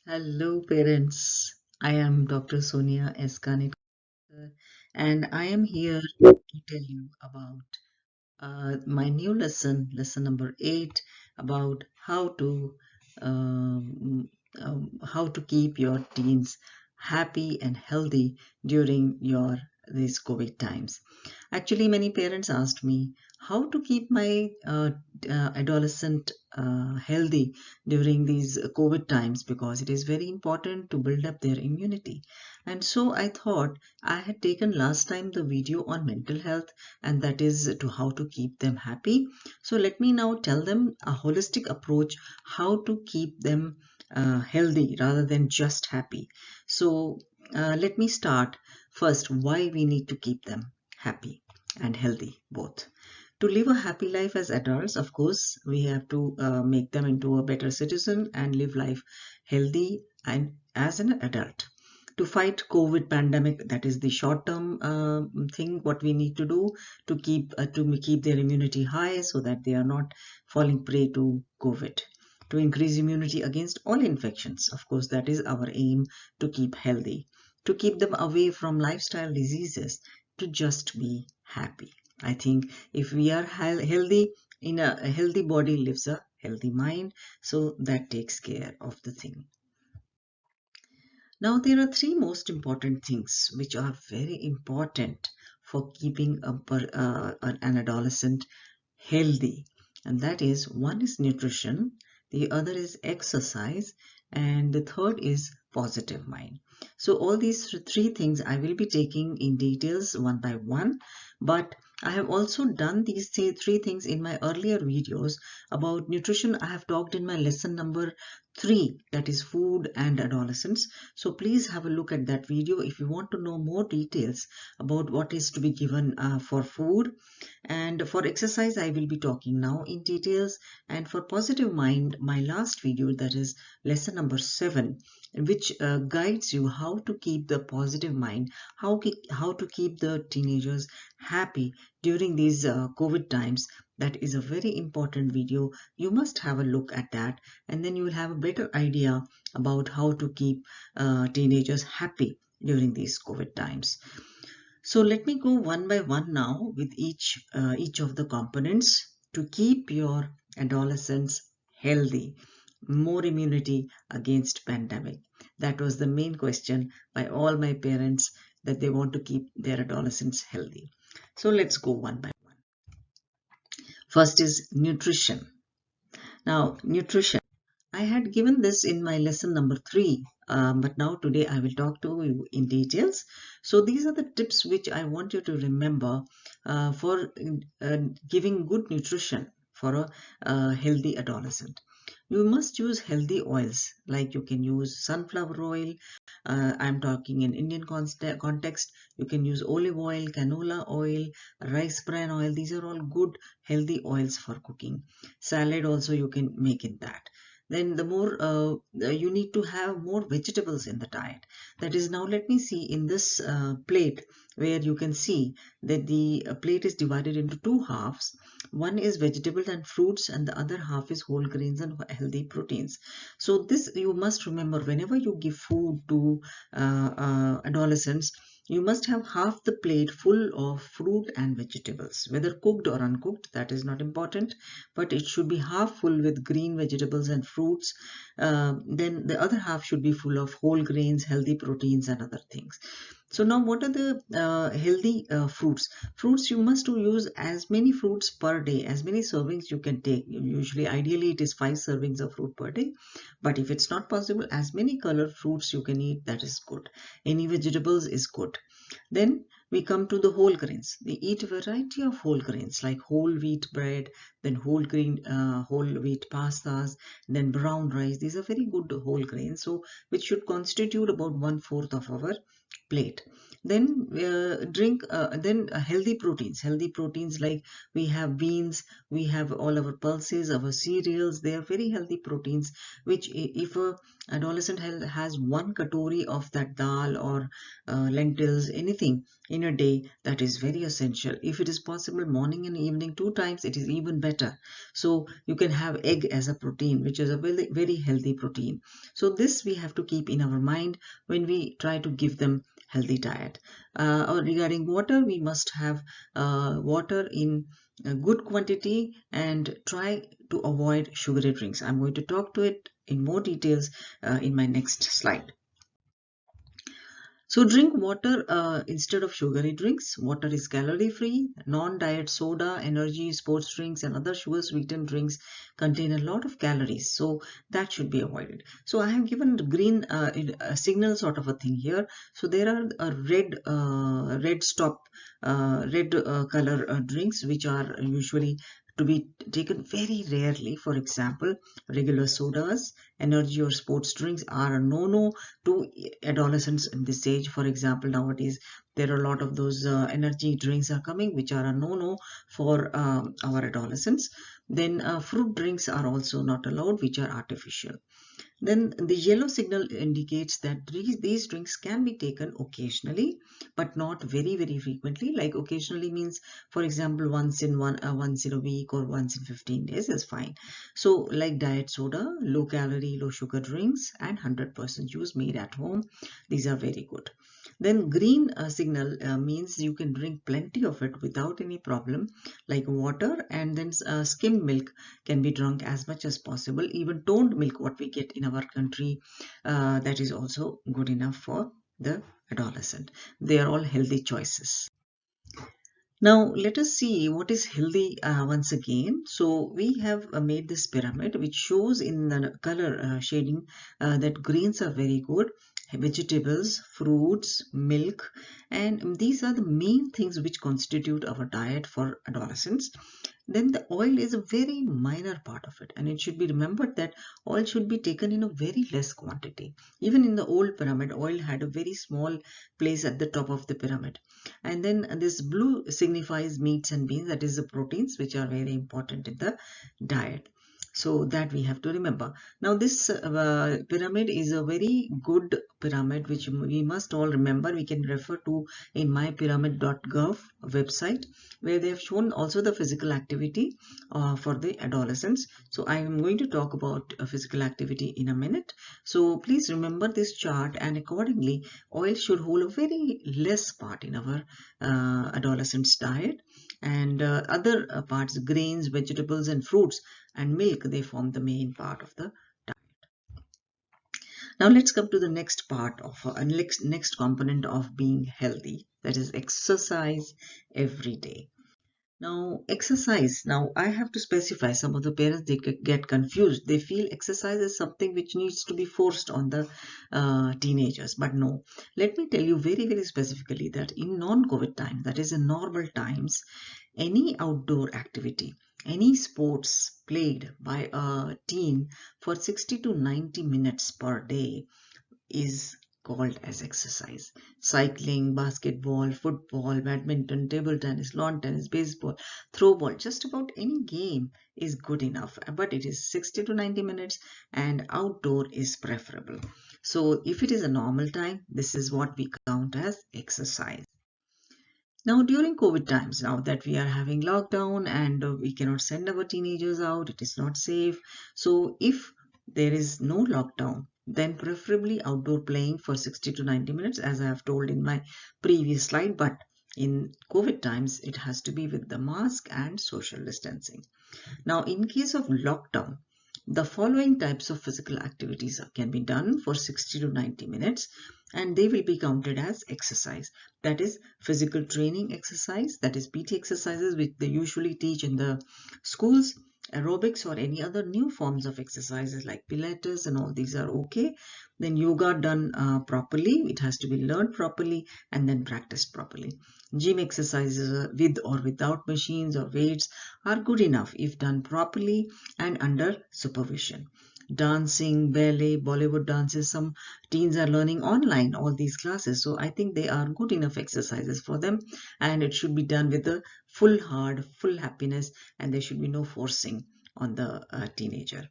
Hello, parents. I am Dr. Sonia Eskanit, and I am here to tell you about my new lesson number 8, about how to keep your teens happy and healthy during your these COVID times. Actually, many parents asked me how to keep my adolescent healthy during these COVID times, because it is very important to build up their immunity. And so I thought I had taken last time the video on mental health, and that is to how to keep them happy. So let me now tell them a holistic approach how to keep them healthy rather than just happy. So let me start first why we need to keep them happy and healthy both. To live a happy life as adults, of course, we have to make them into a better citizen and live life healthy and as an adult. To fight COVID pandemic, that is the short-term thing. What we need to do to keep their immunity high so that they are not falling prey to COVID. To increase immunity against all infections, of course, that is our aim, to keep healthy. To keep them away from lifestyle diseases, to just be happy. I think if we are healthy, in a healthy body lives a healthy mind, so that takes care of the thing. Now, there are three most important things which are very important for keeping an adolescent healthy, and that is, one is nutrition, the other is exercise, and the third is positive mind. So all these three things I will be taking in details one by one, but I have also done these three things in my earlier videos. About nutrition I have talked in my lesson number 3, that is food and adolescents. So please have a look at that video if you want to know more details about what is to be given for food. And for exercise, I will be talking now in details. And for positive mind, my last video, that is lesson number 7, which guides you how to keep the positive mind, how to keep the teenagers happy during these COVID times. That is a very important video. You must have a look at that, and then you will have a better idea about how to keep teenagers happy during these COVID times. So let me go one by one now with each of the components to keep your adolescents healthy, more immunity against pandemic. That was the main question by all my parents, that they want to keep their adolescents healthy. So let's go one by one. First is nutrition. Now, nutrition. I had given this in my lesson number 3, but now today I will talk to you in details. So these are the tips which I want you to remember for giving good nutrition for a healthy adolescent. You must use healthy oils, like you can use sunflower oil. I'm talking in Indian context. You can use olive oil, canola oil, rice bran oil. These are all good healthy oils for cooking. Salad also you can make in that. Then the more you need to have more vegetables in the diet. That is, now let me see in this plate, where you can see that the plate is divided into two halves. One is vegetables and fruits, and the other half is whole grains and healthy proteins. So this you must remember whenever you give food to adolescents. You must have half the plate full of fruit and vegetables, whether cooked or uncooked, that is not important, but it should be half full with green vegetables and fruits. Then the other half should be full of whole grains, healthy proteins, and other things. So now, what are the healthy fruits? Fruits, you must use as many fruits per day, as many servings you can take. Usually, ideally, it is 5 servings of fruit per day. But if it's not possible, as many colored fruits you can eat, that is good. Any vegetables is good. Then we come to the whole grains. We eat a variety of whole grains like whole wheat bread, then whole wheat pastas, then brown rice. These are very good whole grains, so which should constitute about 1/4 of our plate. Then healthy proteins. Healthy proteins, like we have beans, we have all our pulses, our cereals. They are very healthy proteins, which if a adolescent has one katori of that dal or lentils, anything in in a day, that is very essential. If it is possible morning and evening 2 times, it is even better. So you can have egg as a protein, which is a very, very healthy protein. So this we have to keep in our mind when we try to give them healthy diet. Regarding water, we must have water in a good quantity and try to avoid sugary drinks. I'm going to talk to it in more details in my next slide. So drink water instead of sugary drinks. Water is calorie free. Non-diet soda, energy, sports drinks and other sugar sweetened drinks contain a lot of calories. So that should be avoided. So I have given the green signal sort of a thing here. So there are red color drinks which are usually to be taken very rarely. For example, regular sodas, energy or sports drinks are a no-no to adolescents in this age. For example, nowadays there are a lot of those energy drinks are coming which are a no-no for our adolescents. Then fruit drinks are also not allowed, which are artificial. Then the yellow signal indicates that these drinks can be taken occasionally, but not very, very frequently. Like occasionally means, for example, once in a week or once in 15 days is fine. So like diet soda, low calorie, low sugar drinks, and 100% juice made at home. These are very good. Then green signal means you can drink plenty of it without any problem, like water, and then skim milk can be drunk as much as possible. Even toned milk, what we get in our country, that is also good enough for the adolescent. They are all healthy choices. Now let us see what is healthy once again. So we have made this pyramid which shows in the color shading that greens are very good, vegetables, fruits, milk, and these are the main things which constitute our diet for adolescents. Then the oil is a very minor part of it, and it should be remembered that oil should be taken in a very less quantity. Even in the old pyramid, oil had a very small place at the top of the pyramid. And then this blue signifies meats and beans, that is the proteins which are very important in the diet. So that we have to remember. Now this pyramid is a very good pyramid which we must all remember. We can refer to in mypyramid.gov website, where they have shown also the physical activity for the adolescents. So I am going to talk about physical activity in a minute. So please remember this chart, and accordingly oil should hold a very less part in our adolescents diet, and other parts, grains, vegetables and fruits and milk, they form the main part of the diet. Now let's come to the next part of next component of being healthy, that is exercise every day. Now, exercise. Now, I have to specify. Some of the parents, they get confused. They feel exercise is something which needs to be forced on the teenagers. But no, let me tell you very, very specifically that in non-COVID times, that is in normal times, any outdoor activity, any sports played by a teen for 60 to 90 minutes per day is called as exercise. Cycling, basketball, football, badminton, table tennis, lawn tennis, baseball, throw ball, just about any game is good enough, but it is 60 to 90 minutes and outdoor is preferable. So if it is a normal time, this is what we count as exercise. Now, during COVID times, now that we are having lockdown and we cannot send our teenagers out, it is not safe. So, if there is no lockdown, then preferably outdoor playing for 60 to 90 minutes, as I have told in my previous slide. But in COVID times, it has to be with the mask and social distancing. Now, in case of lockdown, the following types of physical activities can be done for 60 to 90 minutes, and they will be counted as exercise. That is physical training exercise, that is PT exercises which they usually teach in the schools, aerobics or any other new forms of exercises like Pilates and all these are okay. Then yoga done properly, it has to be learned properly and then practiced properly. Gym exercises with or without machines or weights are good enough if done properly and under supervision. Dancing, ballet, Bollywood dances, some teens are learning online all these classes. So I think they are good enough exercises for them, and it should be done with a full heart, full happiness, and there should be no forcing on the teenager.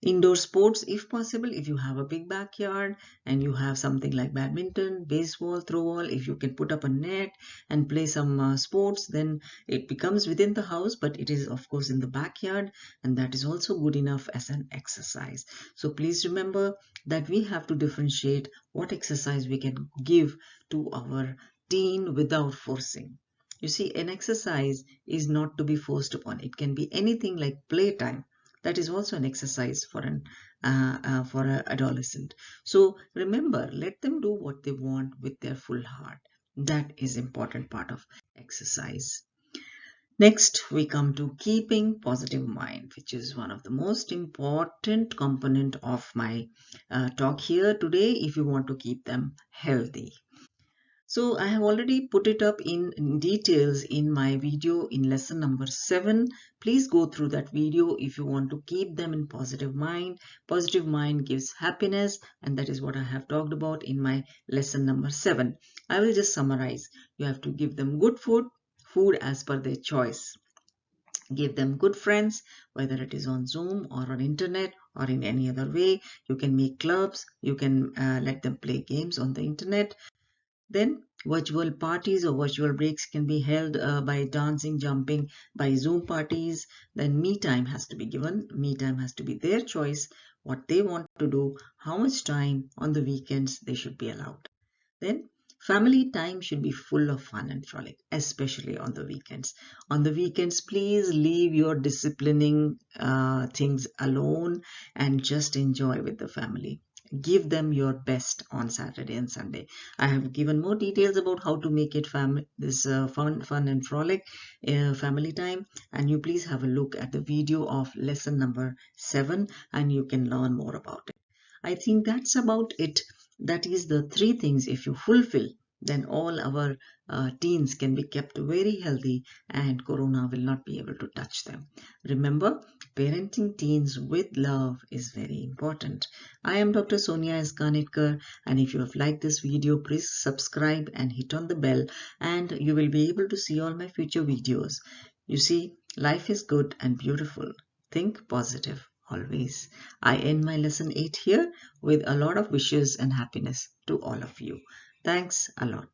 Indoor sports, if possible, if you have a big backyard and you have something like badminton, baseball, throw ball, if you can put up a net and play some sports, then it becomes within the house, but it is of course in the backyard, and that is also good enough as an exercise. So please remember that we have to differentiate what exercise we can give to our teen without forcing. You see, an exercise is not to be forced upon. It can be anything like playtime. That is also an exercise for an adolescent. So remember, let them do what they want with their full heart. That is important part of exercise. Next, we come to keeping positive mind, which is one of the most important component of my talk here today if you want to keep them healthy. So I have already put it up in details in my video in lesson number 7. Please go through that video if you want to keep them in positive mind. Positive mind gives happiness, and that is what I have talked about in my lesson number 7. I will just summarize. You have to give them good food as per their choice. Give them good friends, whether it is on Zoom or on internet or in any other way. You can make clubs. You can let them play games on the internet. Then virtual parties or virtual breaks can be held by dancing, jumping, by Zoom parties. Then me time has to be given. Me time has to be their choice, what they want to do, how much time on the weekends they should be allowed. Then family time should be full of fun and frolic, especially on the weekends. On the weekends, please leave your disciplining things alone and just enjoy with the family. Give them your best on Saturday and Sunday. I have given more details about how to make it fun and frolic family time, and you please have a look at the video of lesson number 7, and you can learn more about it. I think that's about it. That is the 3 things if you fulfill, then all our teens can be kept very healthy and corona will not be able to touch them. Remember, parenting teens with love is very important. I am Dr. Sonia S. Kanitkar, and if you have liked this video, please subscribe and hit on the bell, and you will be able to see all my future videos. You see, life is good and beautiful. Think positive always. I end my lesson 8 here with a lot of wishes and happiness to all of you. Thanks a lot.